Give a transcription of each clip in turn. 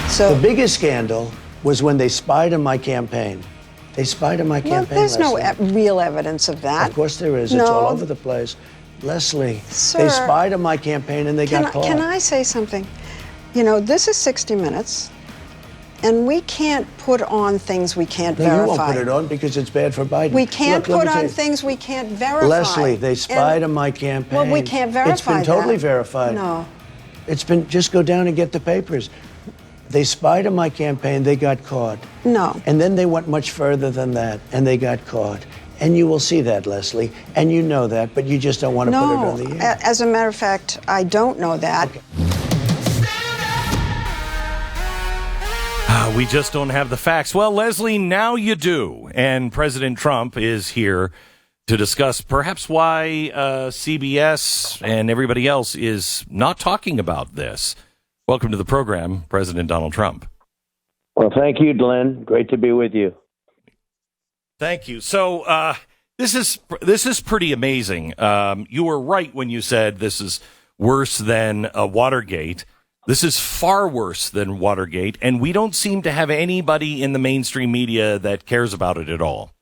So the biggest scandal was when they spied on my campaign. They spied on my campaign. There's no Leslie. real evidence of that. Of course there is. It's all over the place. Leslie, Sir, they spied on my campaign and they got caught. Can I say something? You know, this is 60 Minutes, and we can't put on things we can't verify. You won't put it on because it's bad for Biden. We can't put on things we can't verify. Leslie, they spied on my campaign. Well, we can't verify It's been totally verified. No. It's been, just go down and get the papers. They spied on my campaign, they got caught. No. And then they went much further than that, and they got caught. And you will see that, Leslie, and you know that, but you just don't want to put it on the air. As a matter of fact, I don't know that. Okay. We just don't have the facts. Well, Leslie, now you do. And President Trump is here to discuss perhaps why CBS and everybody else is not talking about this. Welcome to the program, President Donald Trump. Well, thank you, Glenn. Great to be with you. Thank you. So this is pretty amazing. You were right when you said this is worse than Watergate. This is far worse than Watergate, and we don't seem to have anybody in the mainstream media that cares about it at all.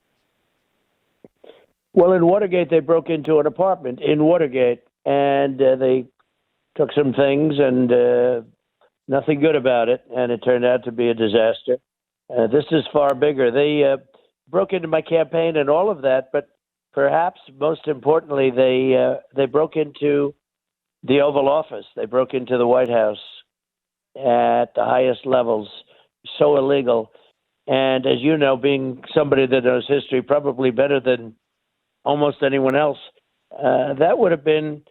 Well, in Watergate, they broke into an apartment in Watergate, and they took some things and nothing good about it, and it turned out to be a disaster. This is far bigger. They broke into my campaign and all of that, but perhaps most importantly, they broke into the Oval Office. They broke into the White House at the highest levels. So illegal. And as you know, being somebody that knows history probably better than almost anyone else, that would have been,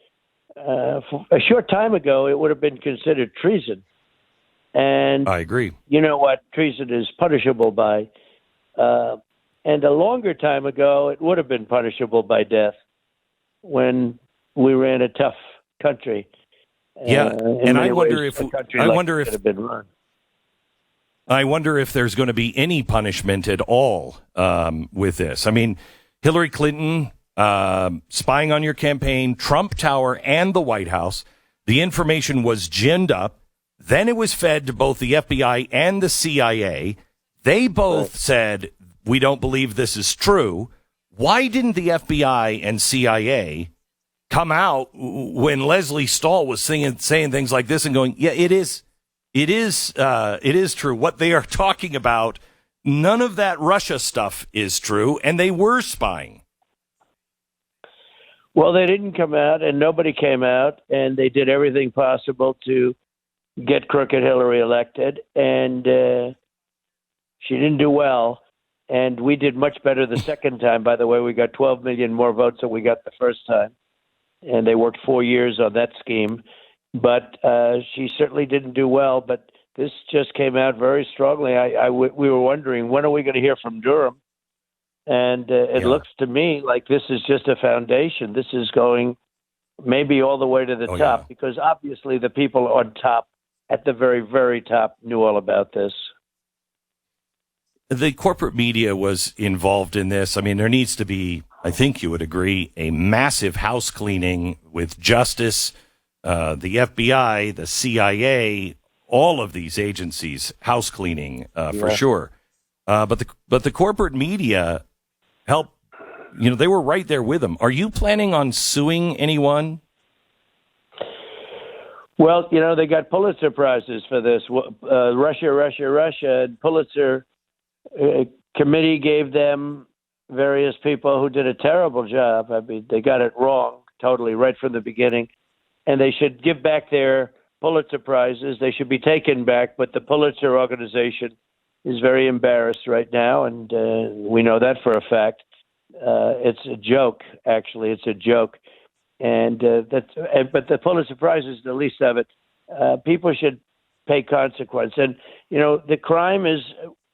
a short time ago, it would have been considered treason. And I agree. You know what treason is punishable by. And a longer time ago, it would have been punishable by death when we ran a tough country. Yeah, and I wonder if there's going to be any punishment at all with this. I mean, Hillary Clinton spying on your campaign, Trump Tower, and the White House. The information was ginned up. Then it was fed to both the FBI and the CIA. They both said, we don't believe this is true. Why didn't the FBI and CIA come out when Leslie Stahl was saying things like this and going, yeah, it is true. What they are talking about, none of that Russia stuff is true, and they were spying. Well, they didn't come out, and nobody came out, and they did everything possible to get crooked Hillary elected, and she didn't do well. And we did much better the second time. By the way, we got 12 million more votes than we got the first time. And they worked 4 years on that scheme. But she certainly didn't do well. But this just came out very strongly. We were wondering, when are we going to hear from Durham? And it looks to me like this is just a foundation. This is going maybe all the way to the top, because obviously the people on top, at the very, very top, knew all about this. The corporate media was involved in this. I mean, there needs to be, I think you would agree, a massive house cleaning with justice, the FBI, the CIA, all of these agencies, house cleaning for sure. But the corporate media helped. You know, they were right there with them. Are you planning on suing anyone? Well, you know, they got Pulitzer prizes for this. Russia, and Pulitzer committee gave them various people who did a terrible job. I mean, they got it wrong totally right from the beginning, and they should give back their Pulitzer prizes. They should be taken back, but the Pulitzer organization is very embarrassed right now, and we know that for a fact. It's a joke, actually. It's a joke. But the Pulitzer Prize is the least of it. People should pay consequence. And, you know, the crime is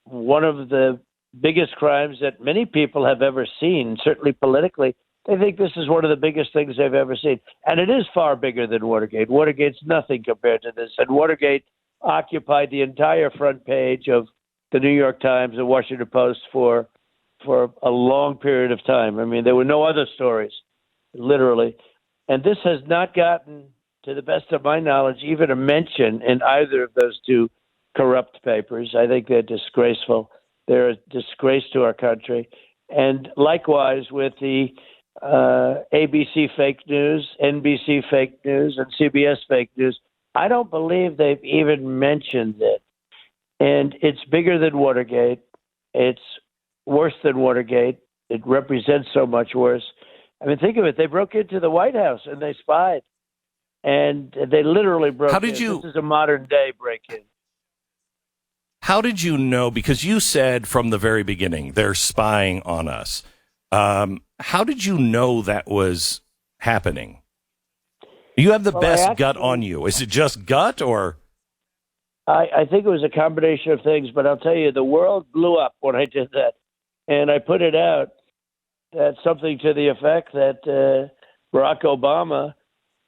one of the biggest crimes that many people have ever seen, certainly politically. They think this is one of the biggest things they've ever seen. And it is far bigger than Watergate. Watergate's nothing compared to this. And Watergate occupied the entire front page of the New York Times and Washington Post for a long period of time. I mean, there were no other stories, literally. And this has not gotten, to the best of my knowledge, even a mention in either of those two corrupt papers. I think they're disgraceful. They're a disgrace to our country. And likewise with the ABC fake news, NBC fake news, and CBS fake news. I don't believe they've even mentioned it. And it's bigger than Watergate. It's worse than Watergate. It represents so much worse. I mean, think of it. They broke into the White House and they spied. And they literally broke in. This is a modern day break-in. How did you know? Because you said from the very beginning, they're spying on us. How did you know that was happening? You have the best gut on you. Is it just gut or? I think it was a combination of things, but I'll tell you, the world blew up when I did that. And I put it out that something to the effect that Barack Obama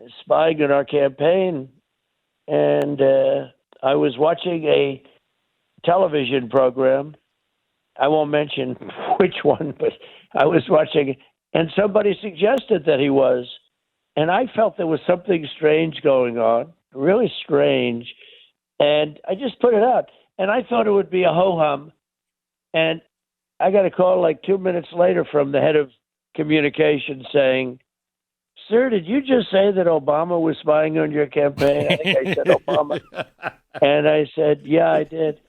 is spying on our campaign. And I was watching a television program. I won't mention which one, but I was watching, and somebody suggested that he was. And I felt there was something strange going on, really strange. And I just put it out. And I thought it would be a ho-hum. And I got a call like 2 minutes later from the head of communication saying, "Sir, did you just say that Obama was spying on your campaign?" I think I said Obama. And I said, "Yeah, I did."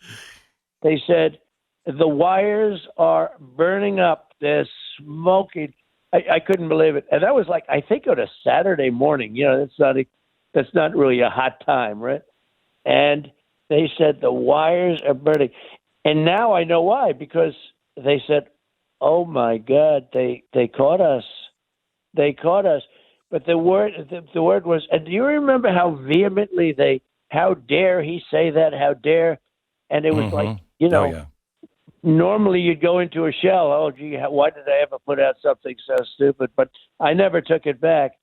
They said, "The wires are burning up. They're smoking." I couldn't believe it. And that was like, I think on a Saturday morning. You know, that's not really a hot time, right? And they said, "The wires are burning." And now I know why, because they said, "Oh my God, they caught us. They caught us." But the word was, and do you remember how vehemently how dare he say that? How dare? And it was like, you know, normally you'd go into a shell. Oh, gee, why did I ever put out something so stupid? But I never took it back.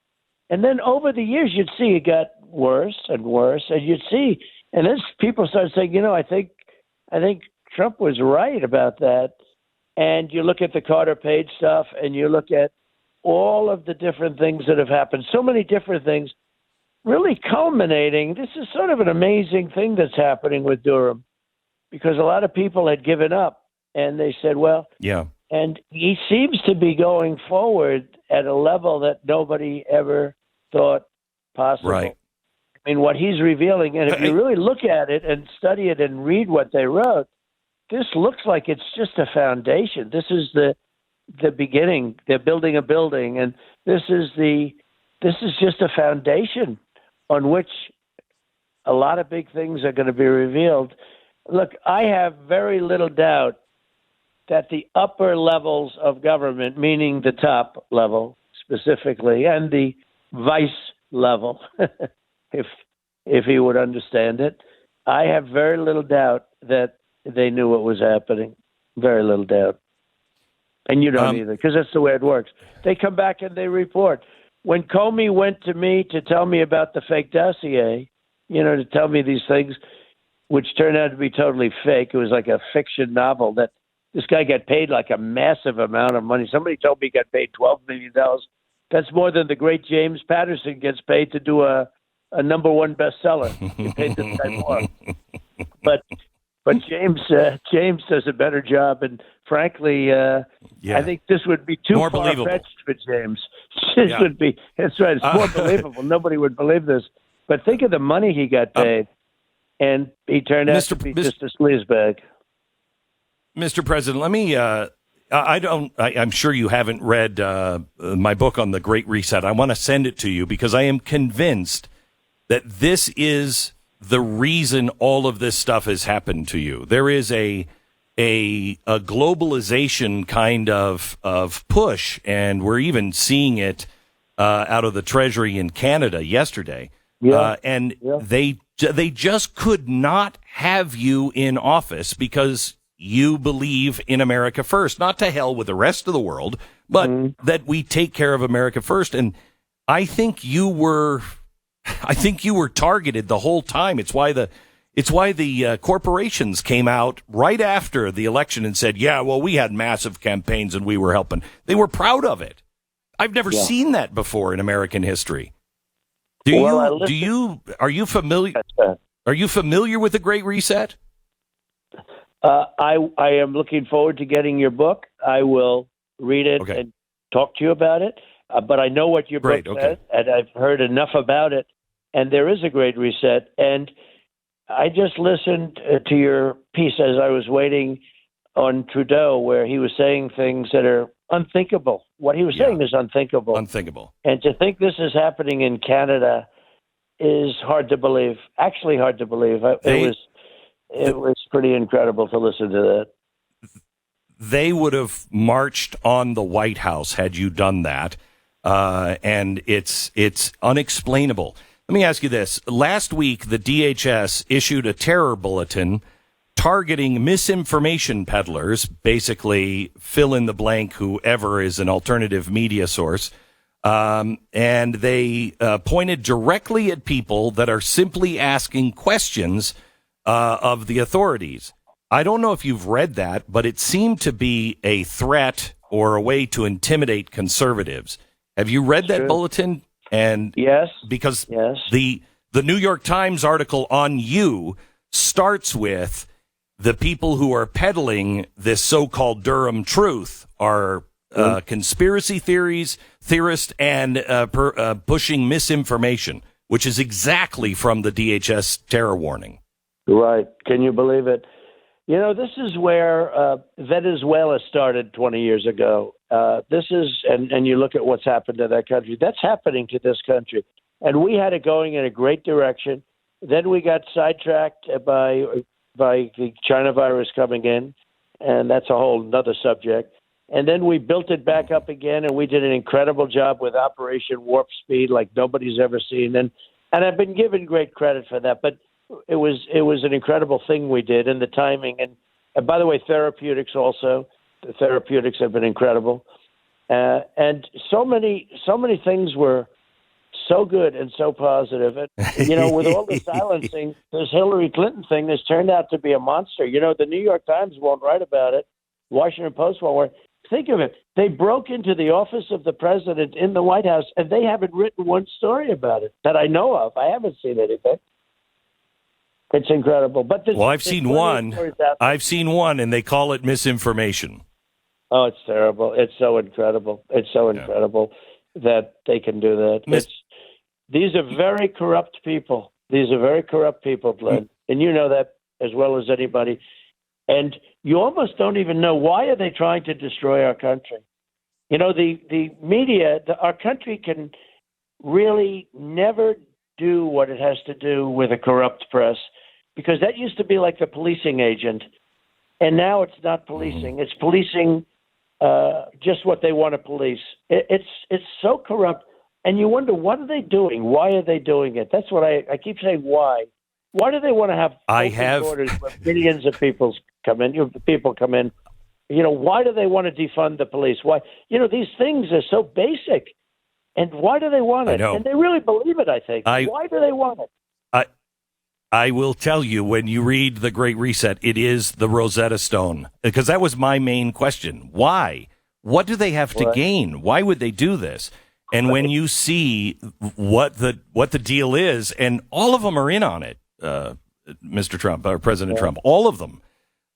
And then over the years, you'd see it got worse and worse, and you'd see, and then people started saying, you know, I think Trump was right about that. And you look at the Carter Page stuff, and you look at all of the different things that have happened, so many different things, really culminating. This is sort of an amazing thing that's happening with Durham, because a lot of people had given up, and they said, well, yeah. And he seems to be going forward at a level that nobody ever thought possible. Right. I mean, what he's revealing, and if you really look at it and study it and read what they wrote, this looks like it's just a foundation. This is the beginning. They're building a building, and this is just a foundation on which a lot of big things are going to be revealed. Look, I have very little doubt that the upper levels of government, meaning the top level specifically, and the vice level, if he would understand it, I have very little doubt that they knew what was happening. Very little doubt. And you don't either, because that's the way it works. They come back and they report. When Comey went to me to tell me about the fake dossier, you know, to tell me these things, which turned out to be totally fake. It was like a fiction novel that this guy got paid like a massive amount of money. Somebody told me he got paid $12 million. That's more than the great James Patterson gets paid to do a number one bestseller. He paid this guy more. But James does a better job, and frankly, I think this would be too far-fetched for James. This would be, that's right, it's more believable. Nobody would believe this. But think of the money he got paid, and he turned out to be just a sleazebag. Mr. President, let me, I'm sure you haven't read my book on the Great Reset. I want to send it to you because I am convinced that this is the reason all of this stuff has happened to you. There is a globalization kind of push, and we're even seeing it out of the Treasury in Canada yesterday. They just could not have you in office because you believe in America first. Not to hell with the rest of the world, but that we take care of America first. And I think you were targeted the whole time. It's why the corporations came out right after the election and said, "Yeah, well, we had massive campaigns and we were helping." They were proud of it. I've never seen that before in American history. Are you familiar with the Great Reset? I am looking forward to getting your book. I will read it Okay. and talk to you about it. But I know what your Great, book okay. says, and I've heard enough about it. And there is a great reset. And I just listened to your piece as I was waiting on Trudeau, where he was saying things that are unthinkable. What he was saying is unthinkable. Unthinkable. And to think this is happening in Canada is hard to believe. Actually, hard to believe. It was pretty incredible to listen to that. They would have marched on the White House had you done that, and it's unexplainable. Let me ask you this. Last week, the DHS issued a terror bulletin targeting misinformation peddlers, basically fill in the blank whoever is an alternative media source, and they pointed directly at people that are simply asking questions of the authorities. I don't know if you've read that, but it seemed to be a threat or a way to intimidate conservatives. Have you read that bulletin? And yes, because yes. the New York Times article on you starts with the people who are peddling this so-called Durham truth are conspiracy theorists and pushing misinformation, which is exactly from the DHS terror warning. Right. Can you believe it? You know, this is where Venezuela started 20 years ago. This is, and you look at what's happened to that country. That's happening to this country. And we had it going in a great direction. Then we got sidetracked by the China virus coming in, and that's a whole other subject. And then we built it back up again, and we did an incredible job with Operation Warp Speed like nobody's ever seen. And I've been given great credit for that. But it was an incredible thing we did, and the timing. And by the way, therapeutics also. The therapeutics have been incredible. And so many things were so good and so positive. And, you know, with all the silencing, this Hillary Clinton thing has turned out to be a monster. You know, the New York Times won't write about it. Washington Post won't write. Think of it. They broke into the office of the president in the White House, and they haven't written one story about it that I know of. I haven't seen anything. It's incredible. But I've seen one. I've seen one, and they call it misinformation. Oh, it's terrible. It's so incredible. It's so incredible that they can do that. These are very corrupt people. These are very corrupt people, Glenn. And you know that as well as anybody. And you almost don't even know, why are they trying to destroy our country? You know, the media, our country can really never do what it has to do with a corrupt press, because that used to be like the policing agent. And now it's not policing. It's policing just what they want to police. It's so corrupt. And you wonder, what are they doing? Why are they doing it? That's what I keep saying. Why? Why do they want to have borders where millions of people come in? People come in. You know, why do they want to defund the police? Why? You know, these things are so basic. And why do they want it? I know. And they really believe it, I think. Why do they want it? I will tell you, when you read The Great Reset, it is the Rosetta Stone, because that was my main question. Why? What do they have to gain? Why would they do this? And when you see what the deal is, and all of them are in on it, Mr. Trump, or President Trump, all of them.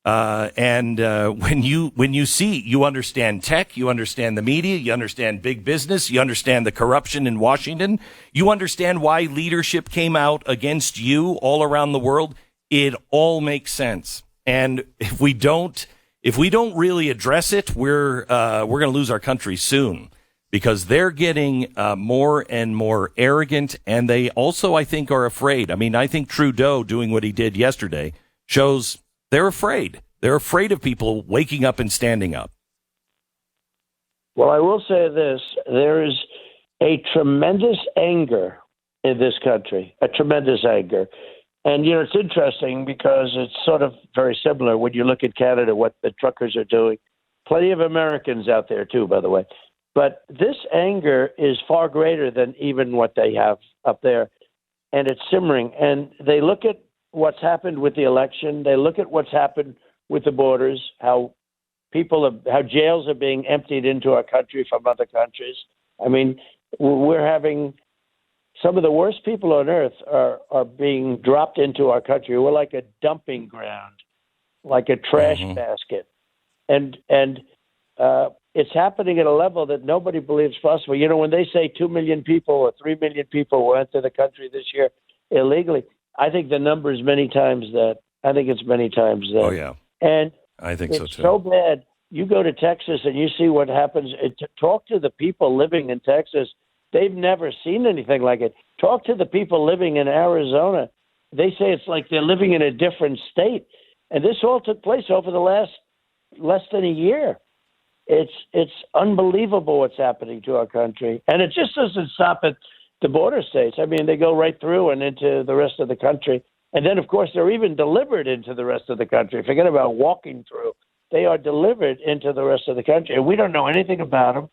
When you see, you understand tech, you understand the media, you understand big business, you understand the corruption in Washington, you understand why leadership came out against you all around the world. It all makes sense. And if we don't really address it, we're going to lose our country soon, because they're getting more and more arrogant, and they also, I think, are afraid. I mean, I think Trudeau doing what he did yesterday shows they're afraid. They're afraid of people waking up and standing up. Well, I will say this. There is a tremendous anger in this country, a tremendous anger. And, you know, it's interesting because it's sort of very similar when you look at Canada, what the truckers are doing. Plenty of Americans out there, too, by the way. But this anger is far greater than even what they have up there. And it's simmering. And they look at what's happened with the election. They look at what's happened with the borders, how jails are being emptied into our country from other countries. I mean, we're having some of the worst people on earth are being dropped into our country. We're like a dumping ground like a trash basket. And it's happening at a level that nobody believes possible. You know, when they say 2 million people or 3 million people will enter the country this year illegally, I think the number is many times that. I think it's many times that. Oh, yeah. And I think so, it's too. so bad. You go to Texas and you see what happens. Talk to the people living in Texas. They've never seen anything like it. Talk to the people living in Arizona. They say it's like they're living in a different state. And this all took place over the last less than a year. It's unbelievable what's happening to our country. And it just doesn't stop at the border states. I mean, they go right through and into the rest of the country. And then, of course, they're even delivered into the rest of the country. Forget about walking through. They are delivered into the rest of the country. And we don't know anything about them.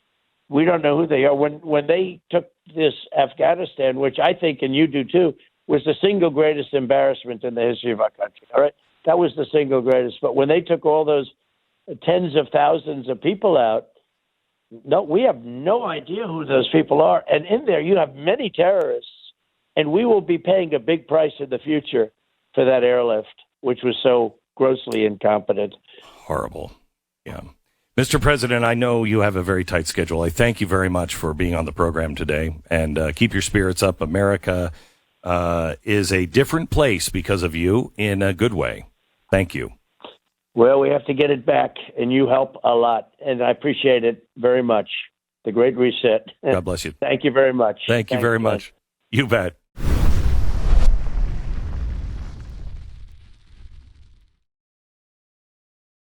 We don't know who they are. When they took this Afghanistan, which I think, and you do too, was the single greatest embarrassment in the history of our country. All right? That was the single greatest. But when they took all those tens of thousands of people out, no, we have no idea who those people are. And in there, you have many terrorists. And we will be paying a big price in the future for that airlift, which was so grossly incompetent. Horrible. Yeah. Mr. President, I know you have a very tight schedule. I thank you very much for being on the program today, and keep your spirits up. America is a different place because of you in a good way. Thank you. Well, we have to get it back, and you help a lot, and I appreciate it very much. The Great Reset. God bless you. Thank you very much. Thank you very much. You bet.